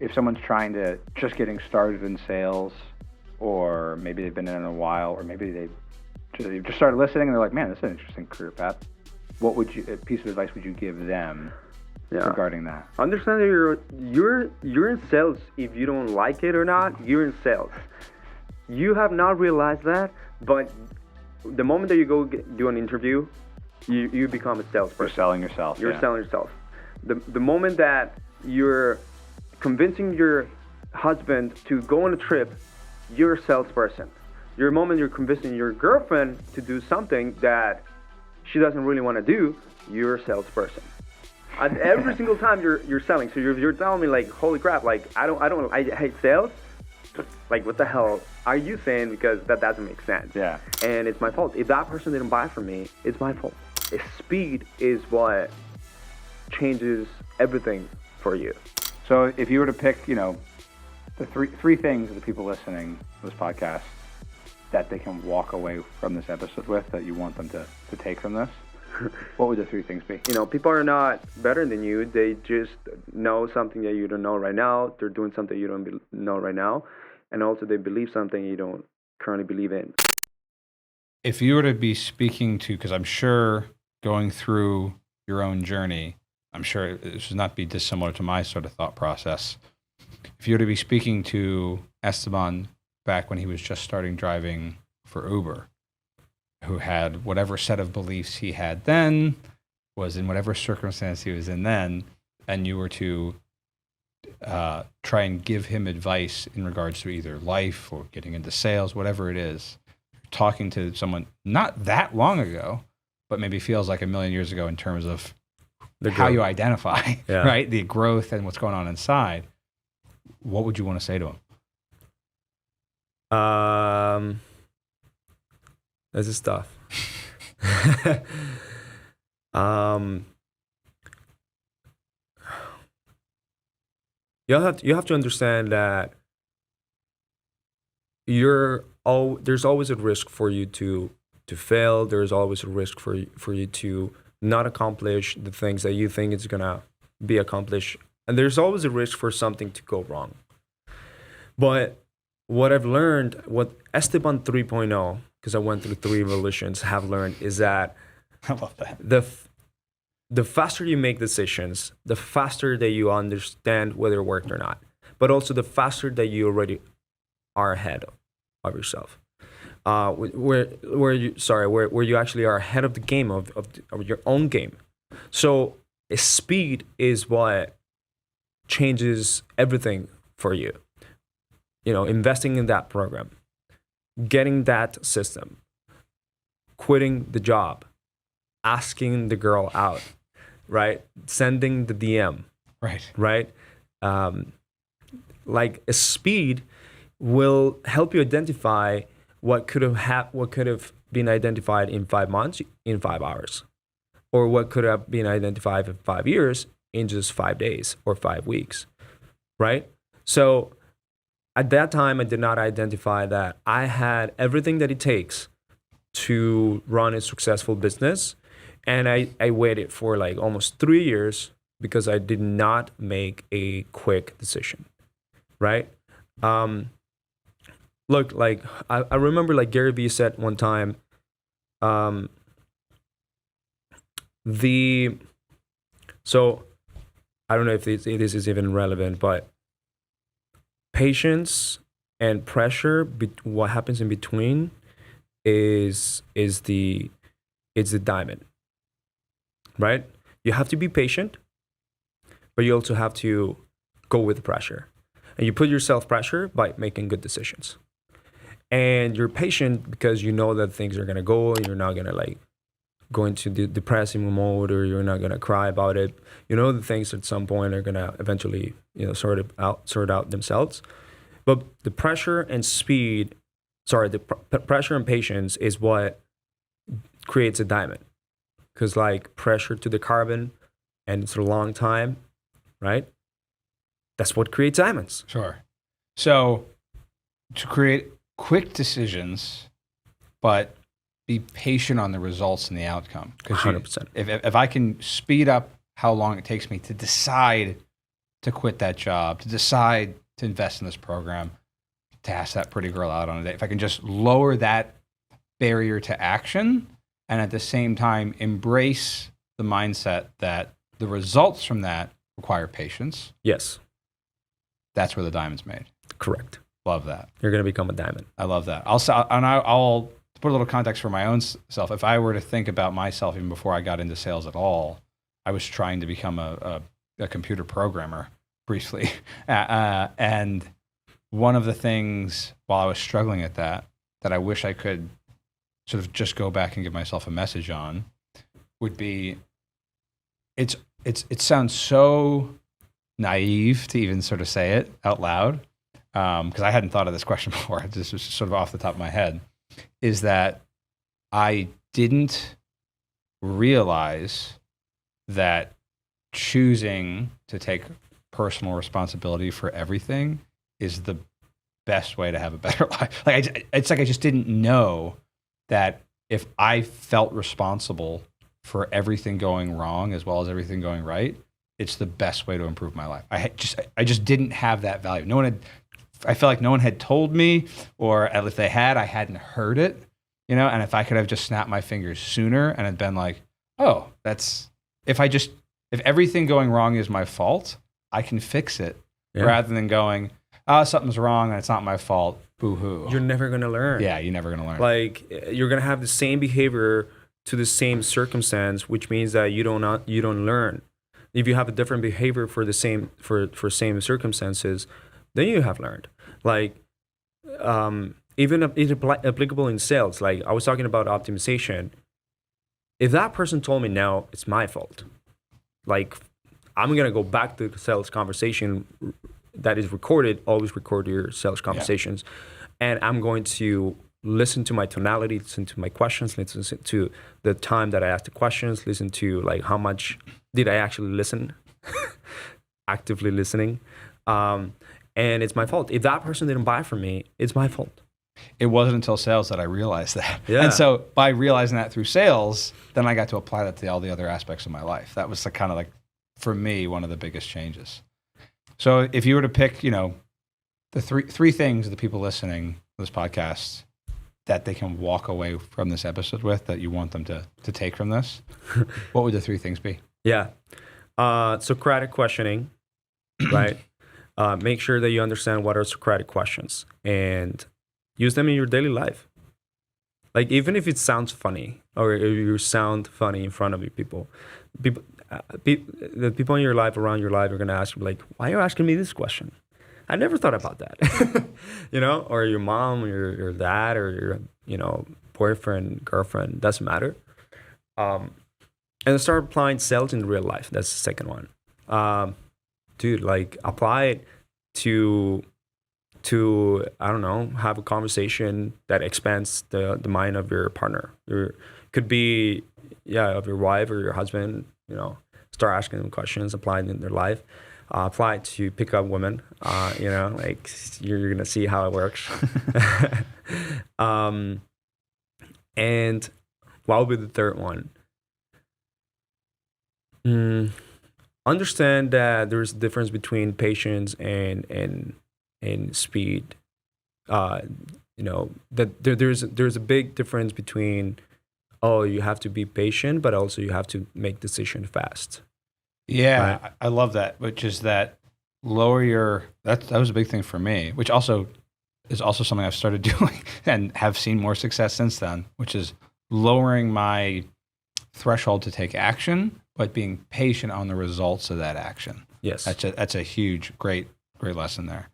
if someone's trying to just getting started in sales, or maybe they've been in it a while, or maybe they've just started listening and they're like, man, this is an interesting career path. What would you, a piece of advice would you give them regarding that? Understand that you're in sales. If you don't like it or not, you're in sales. You have not realized that, but the moment that you go do an interview, you become a salesperson. You're selling yourself. You're selling yourself. The moment that you're convincing your husband to go on a trip, you're a salesperson. The moment you're convincing your girlfriend to do something that she doesn't really want to do, you're a salesperson. And every single time you're selling. So you're telling me like, holy crap, like I hate sales. Like, what the hell are you saying? Because that doesn't make sense. Yeah. And it's my fault. If that person didn't buy from me, it's my fault. Speed is what changes everything for you. So if you were to pick, the three things that the people listening to this podcast that they can walk away from this episode with, that you want them to take from this, what would the three things be? People are not better than you. They just know something that you don't know right now. They're doing something you don't know right now. And also they believe something you don't currently believe in. If you were to be speaking to, because I'm sure going through your own journey, I'm sure this would not be dissimilar to my sort of thought process. If you were to be speaking to Esteban back when he was just starting driving for Uber, who had whatever set of beliefs he had then, was in whatever circumstance he was in then, and you were to try and give him advice in regards to either life or getting into sales, whatever it is, talking to someone not that long ago, but maybe feels like a million years ago in terms of how you identify, right? The growth and what's going on inside. What would you want to say to him? This is tough. You have to understand that there's always a risk for you to fail. There's always a risk for you to not accomplish the things that you think is gonna be accomplished, and there's always a risk for something to go wrong. But what I've learned, what Esteban 3.0, because I went through 3 evolutions, have learned is that I love that. The faster you make decisions, the faster that you understand whether it worked or not, but also the faster that you already are ahead of yourself. Where you actually are ahead of the game of your own game. So speed is what changes everything for you. Investing in that program, getting that system, quitting the job, asking the girl out, right? Sending the DM, right? Like a speed will help you identify what could have been identified in 5 months in 5 hours, or what could have been identified in 5 years in just 5 days or 5 weeks, right? So at that time, I did not identify that I had everything that it takes to run a successful business. And I waited for like almost 3 years because I did not make a quick decision, right? Look, like I remember like Gary Vee said one time, so I don't know if this is even relevant, but patience and pressure, what happens in between is the diamond, right? You have to be patient, but you also have to go with the pressure. And you put yourself pressure by making good decisions. And you're patient because you know that things are going to go and you're not going to like go into the depressing mode, or you're not going to cry about it. You know the things at some point are going to eventually, sort out themselves. But the pressure and pressure and patience is what creates a diamond. Because like pressure to the carbon, and it's a long time, right? That's what creates diamonds. Sure. So to create quick decisions, but be patient on the results and the outcome. 100%. If I can speed up how long it takes me to decide to quit that job, to decide to invest in this program, to ask that pretty girl out on a date, if I can just lower that barrier to action and at the same time embrace the mindset that the results from that require patience, Yes, that's where the diamond's made. correct. Love that. You're going to become a diamond. I love that. I'll put a little context for my own self. If I were to think about myself even before I got into sales at all, I was trying to become a computer programmer briefly. And one of the things while I was struggling at that I wish I could sort of just go back and give myself a message on would be, it sounds so naive to even sort of say it out loud, because I hadn't thought of this question before. This was sort of off the top of my head, is that I didn't realize that choosing to take personal responsibility for everything is the best way to have a better life. It's like I just didn't know that if I felt responsible for everything going wrong as well as everything going right, it's the best way to improve my life. I just didn't have that value. I felt like no one had told me, or if they had, I hadn't heard it, and if I could have just snapped my fingers sooner and had been like, oh, if everything going wrong is my fault, I can fix it, rather than going, oh, something's wrong and it's not my fault, boo-hoo. You're never going to learn. Yeah, you're never going to learn. Like, you're going to have the same behavior to the same circumstance, which means that you don't learn. If you have a different behavior for the same same circumstances, then you have learned. Like, even applicable in sales. Like, I was talking about optimization. If that person told me now it's my fault, like, I'm gonna go back to the sales conversation that is recorded. Always record your sales conversations, and I'm going to listen to my tonality, listen to my questions, listen to the time that I asked the questions, listen to like how much did I actually listen, actively listening. And it's my fault. If that person didn't buy from me, it's my fault. It wasn't until sales that I realized that. Yeah. And so by realizing that through sales, then I got to apply that to all the other aspects of my life. That was kind of like, for me, one of the biggest changes. So if you were to pick, the three things the people listening to this podcast that they can walk away from this episode with, that you want them to take from this, what would the three things be? Yeah. Socratic questioning, right? Make sure that you understand what are Socratic questions and use them in your daily life. Like, even if it sounds funny, or if you sound funny in front of people, the people in your life, around your life, are going to ask you, like, why are you asking me this question? I never thought about that. Or your mom, or your dad, or your, boyfriend, girlfriend, doesn't matter. And start applying sales in real life. That's the second one. Dude, like, apply it to I don't know, have a conversation that expands the mind of your partner. Could be of your wife or your husband. Start asking them questions, apply it in their life. Apply it to pick up women. Like, you're gonna see how it works. And what would be the third one? Understand that there's a difference between patience and speed. That there's a big difference between, you have to be patient, but also you have to make decisions fast. Yeah, right? I love that, which is that that was a big thing for me, which also is also something I've started doing and have seen more success since then, which is lowering my threshold to take action, but being patient on the results of that action. Yes. That's a huge, great lesson there.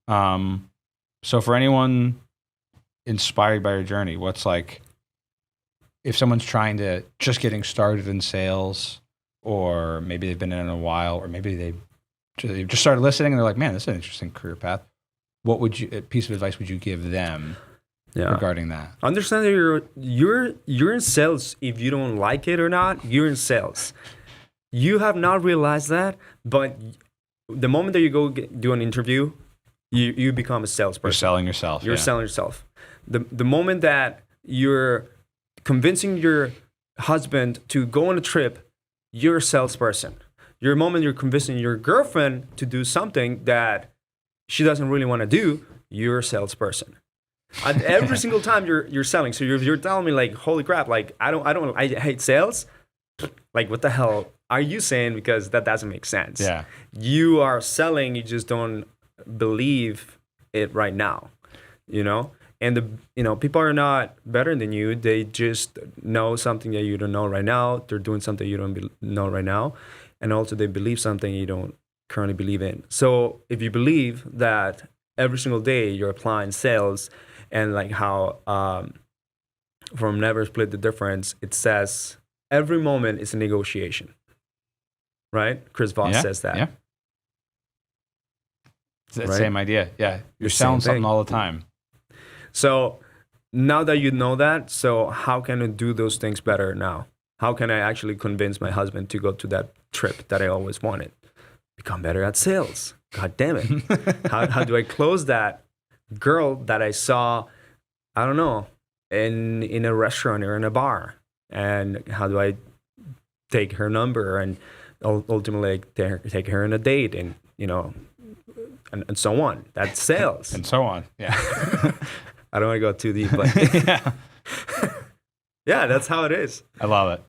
So for anyone inspired by your journey, what's like, if someone's trying to just getting started in sales, or maybe they've been in it a while, or maybe they've just started listening and they're like, man, this is an interesting career path. What piece of advice would you give them regarding that? Understand that you're in sales. If you don't like it or not, you're in sales. You have not realized that, but the moment that you go do an interview, you become a salesperson. You're selling yourself. You're selling yourself. The moment that you're convincing your husband to go on a trip, you're a salesperson. Your moment you're convincing your girlfriend to do something that she doesn't really want to do, you're a salesperson. And every single time you're selling. So you're telling me like, holy crap, like I hate sales. Like, what the hell are you saying? Because that doesn't make sense. Yeah. You are selling, you just don't believe it right now, you know? And people are not better than you. They just know something that you don't know right now. They're doing something you don't know right now. And also they believe something you don't currently believe in. So if you believe that every single day you're applying sales, and like how from Never Split the Difference, it says every moment is a negotiation, right? Chris Voss says that. Yeah. It's the right? same idea. Yeah. You're The selling same something thing. all the time. So now that you know that, so how can I do those things better now? How can I actually convince my husband to go to that trip that I always wanted? Become better at sales. God damn it. How do I close that girl that I saw, I don't know, in a restaurant or in a bar? And how do I take her number and ultimately take her on a date and, and so on? That's sales. And so on. Yeah. I don't want to go too deep, but Yeah. yeah, that's how it is. I love it.